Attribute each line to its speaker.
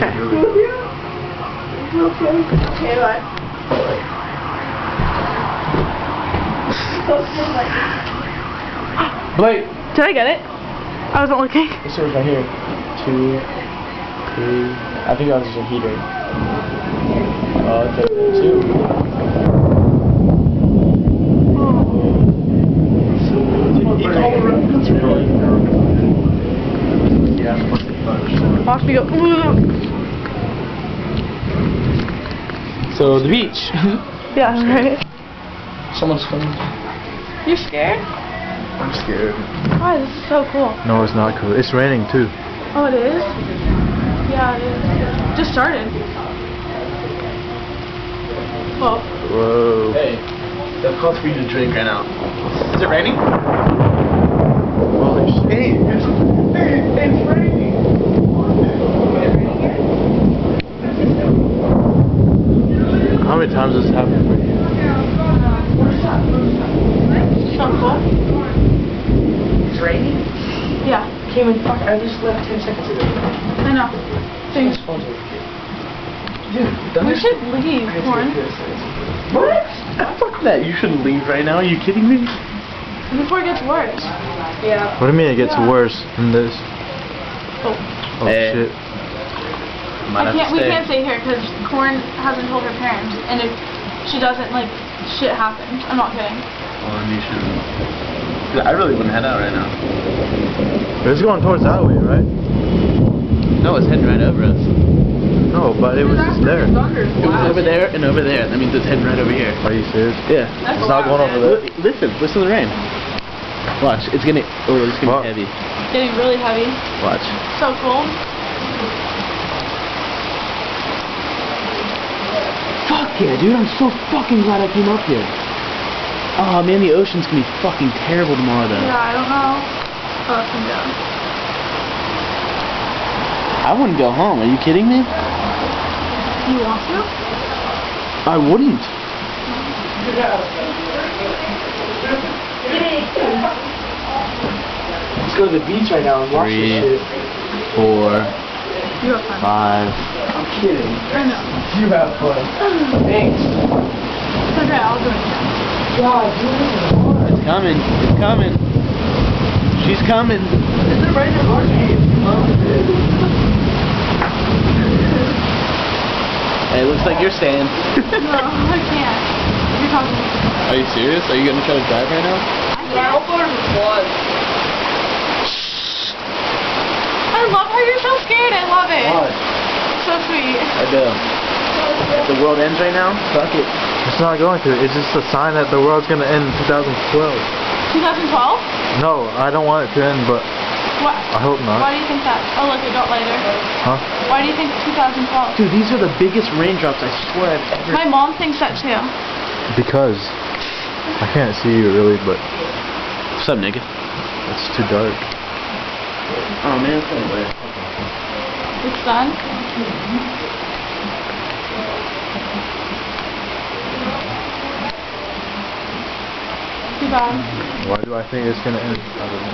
Speaker 1: Okay, bye.
Speaker 2: Blake!
Speaker 1: Did I get it? I wasn't looking.
Speaker 2: This was right here. 2, 3. I think that was just a heater. Oh, it's right there too. It's really. Yeah.
Speaker 1: Watch me go.
Speaker 2: So the beach.
Speaker 1: Yeah, right.
Speaker 2: Someone's swimming.
Speaker 1: You're scared?
Speaker 3: I'm scared.
Speaker 1: Why? This is so cool.
Speaker 3: No, it's not cool. It's raining too.
Speaker 1: Oh, it is? Yeah, it is. Just started. Whoa.
Speaker 3: Whoa.
Speaker 2: Hey, that's close for you to drink right now. Is it raining?
Speaker 3: Holy shit.
Speaker 2: Hey, it's raining.
Speaker 3: How many times has this happened for you?
Speaker 1: So cool.
Speaker 2: It's raining?
Speaker 1: Yeah.
Speaker 2: Came in, fuck, I just left 10 seconds ago.
Speaker 1: I know. Thanks.
Speaker 2: Dude,
Speaker 1: We should leave, Lauren.
Speaker 2: What? Fuck that, you shouldn't leave right now, are you kidding me?
Speaker 1: Before it gets worse. Yeah.
Speaker 3: What do you mean it gets worse than this?
Speaker 1: Oh.
Speaker 3: Oh shit.
Speaker 1: We can't stay here because Corin hasn't told her parents, and if she doesn't, like, shit happens. I'm not kidding.
Speaker 2: Well, then you should. I really wouldn't head out right now.
Speaker 3: It's going towards that way, right?
Speaker 2: No, it's heading right over us.
Speaker 3: No, but it was just there.
Speaker 2: It was over there and over there. That means it's heading right over here.
Speaker 3: Are you serious?
Speaker 2: Yeah.
Speaker 3: It's not going over there.
Speaker 2: Listen to the rain. Watch, it's gonna. Oh, it's gonna be heavy.
Speaker 1: Getting really heavy.
Speaker 2: Watch.
Speaker 1: So cool.
Speaker 2: Fuck yeah, dude! I'm so fucking glad I came up here. Oh man, the ocean's gonna be fucking terrible tomorrow though.
Speaker 1: Yeah, I don't know. Oh, it's come down.
Speaker 2: I wouldn't go home. Are you kidding me?
Speaker 1: You want to?
Speaker 2: I wouldn't. Let's go to the beach right now and watch this shit. 4,
Speaker 1: You have fun.
Speaker 2: 5. I'm kidding.
Speaker 1: I know.
Speaker 2: You have fun. Thanks.
Speaker 1: It's okay, I'll do it.
Speaker 2: God, dude. It's coming. It's coming. She's coming. Is it right Hey, it looks like you're staying.
Speaker 1: No, I can't. You're talking to me.
Speaker 2: Are you serious? Are you gonna try to drive right now?
Speaker 1: I love how you're so scared. I love it.
Speaker 2: What?
Speaker 1: So sweet.
Speaker 2: I do. If the world ends right now, fuck it.
Speaker 3: It's not going to. It's just a sign that the world's gonna end in 2012.
Speaker 1: 2012?
Speaker 3: No, I don't want it to end, but
Speaker 1: What?
Speaker 3: I hope not.
Speaker 1: Why do you think that? Oh, look, it got lighter.
Speaker 3: Huh?
Speaker 1: Why do you think 2012?
Speaker 2: Dude, these are the biggest raindrops I swear I've ever
Speaker 1: My mom thinks that too.
Speaker 3: Because I can't see you really, but
Speaker 2: What's up, nigga?
Speaker 3: it's too dark.
Speaker 2: Oh man, it's not bad.
Speaker 1: It's done? Too bad.
Speaker 3: Why do I think it's gonna end? I don't know.